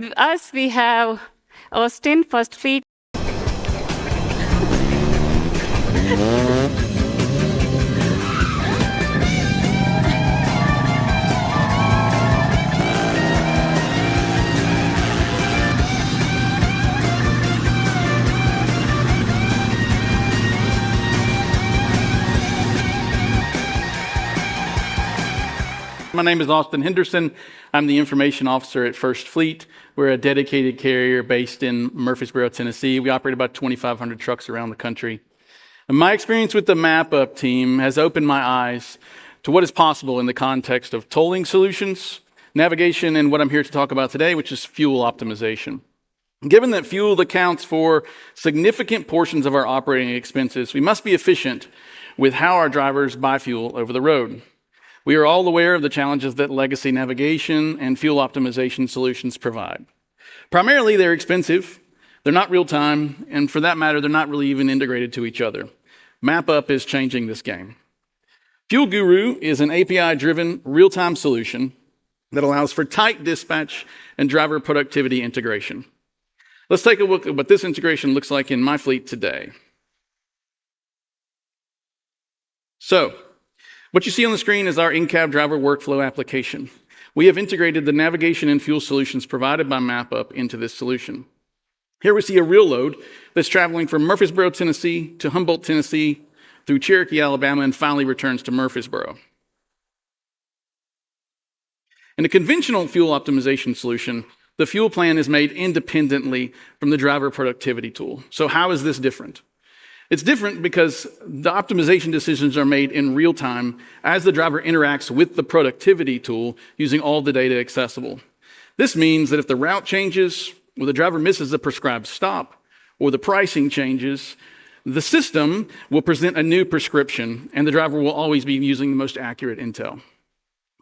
with us, we have Austin, First Fleet. My name is Austin Henderson. I'm the information officer at First Fleet. We're a dedicated carrier based in Murfreesboro, Tennessee. We operate about 2,500 trucks around the country. And my experience with the MapUp team has opened my eyes to what is possible in the context of tolling solutions, navigation, and what I'm here to talk about today, which is fuel optimization. Given that fuel accounts for significant portions of our operating expenses, we must be efficient with how our drivers buy fuel over the road. We are all aware of the challenges that legacy navigation and fuel optimization solutions provide. Primarily, they're expensive, they're not real-time, and for that matter, they're not really even integrated to each other. MapUp is changing this game. Fuel Guru is an API-driven, real-time solution that allows for tight dispatch and driver productivity integration. Let's take a look at what this integration looks like in my fleet today. So, what you see on the screen is our in-cab driver workflow application. We have integrated the navigation and fuel solutions provided by MapUp into this solution. Here we see a real load that's traveling from Murfreesboro, Tennessee to Humboldt, Tennessee, through Cherokee, Alabama, and finally returns to Murfreesboro. In a conventional fuel optimization solution, the fuel plan is made independently from the driver productivity tool. So how is this different? It's different because the optimization decisions are made in real time as the driver interacts with the productivity tool using all the data accessible. This means that if the route changes, or the driver misses a prescribed stop, or the pricing changes, the system will present a new prescription and the driver will always be using the most accurate intel.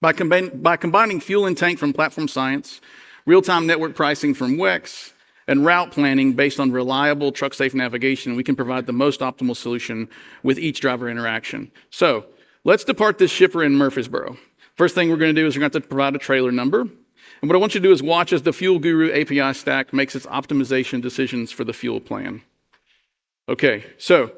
By combining fuel and tank from Platform Science, real-time network pricing from WEX, and route planning based on reliable truck-safe navigation, we can provide the most optimal solution with each driver interaction. So let's depart this shipper in Murfreesboro. First thing we're going to do is we're going to have to provide a trailer number. And what I want you to do is watch as the Fuel Guru API stack makes its optimization decisions for the fuel plan. Okay, so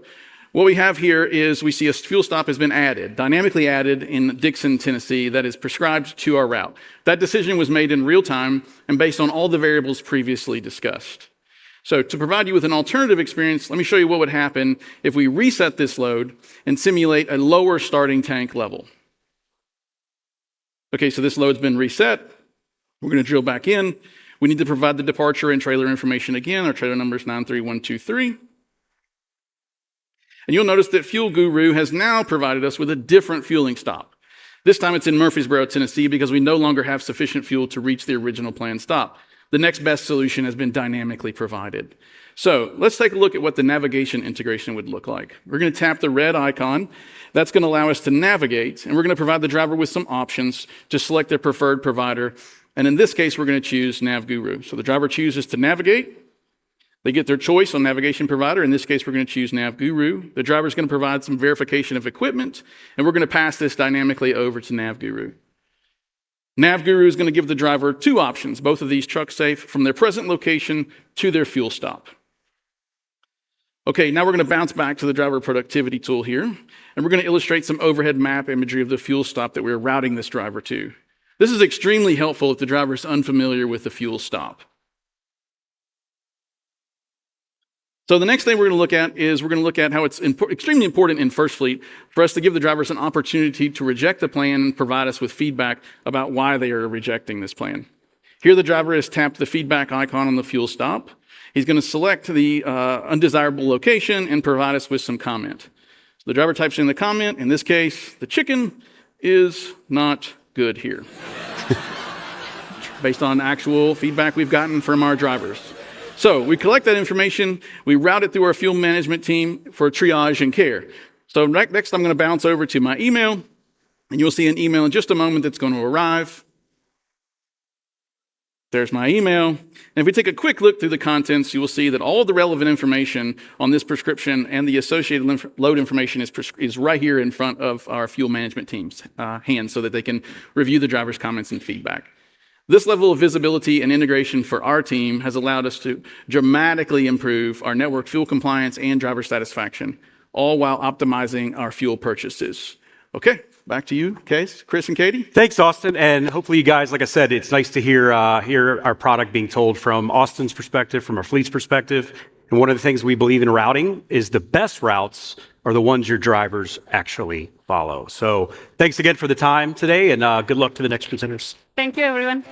what we have here is we see a fuel stop has been added, dynamically added in Dixon, Tennessee, that is prescribed to our route. That decision was made in real time and based on all the variables previously discussed. So to provide you with an alternative experience, let me show you what would happen if we reset this load and simulate a lower starting tank level. Okay, so this load's been reset. We're going to drill back in. We need to provide the departure and trailer information again. Our trailer number is 93123. And you'll notice that Fuel Guru has now provided us with a different fueling stop. This time it's in Murfreesboro, Tennessee, because we no longer have sufficient fuel to reach the original planned stop. The next best solution has been dynamically provided. So let's take a look at what the navigation integration would look like. We're going to tap the red icon. That's going to allow us to navigate, and we're going to provide the driver with some options to select their preferred provider. And in this case, we're going to choose NavGuru. So the driver chooses to navigate. They get their choice on navigation provider. In this case, we're going to choose NavGuru. The driver is going to provide some verification of equipment, and we're going to pass this dynamically over to NavGuru. NavGuru is going to give the driver two options, both of these truck safe, from their present location to their fuel stop. Okay, now we're going to bounce back to the driver productivity tool here, and we're going to illustrate some overhead map imagery of the fuel stop that we're routing this driver to. This is extremely helpful if the driver is unfamiliar with the fuel stop. So the next thing we're going to look at is we're going to look at how it's extremely important in First Fleet for us to give the drivers an opportunity to reject the plan and provide us with feedback about why they are rejecting this plan. Here the driver has tapped the feedback icon on the fuel stop. He's going to select the undesirable location and provide us with some comment. So the driver types in the comment. In this case, the chicken is not good here, based on actual feedback we've gotten from our drivers. So we collect that information, we route it through our fuel management team for triage and care. So next I'm going to bounce over to my email, and you'll see an email in just a moment that's going to arrive. There's my email. And if we take a quick look through the contents, you will see that all of the relevant information on this prescription and the associated load information is right here in front of our fuel management team's hands so that they can review the driver's comments and feedback. This level of visibility and integration for our team has allowed us to dramatically improve our network fuel compliance and driver satisfaction, all while optimizing our fuel purchases. Okay, back to you, Chris and Katie. Thanks, Austin. And hopefully you guys, like I said, it's nice to hear our product being told from Austin's perspective, from our fleet's perspective. And one of the things we believe in routing is the best routes are the ones your drivers actually follow. So thanks again for the time today, and good luck to the next presenters. Thank you, everyone.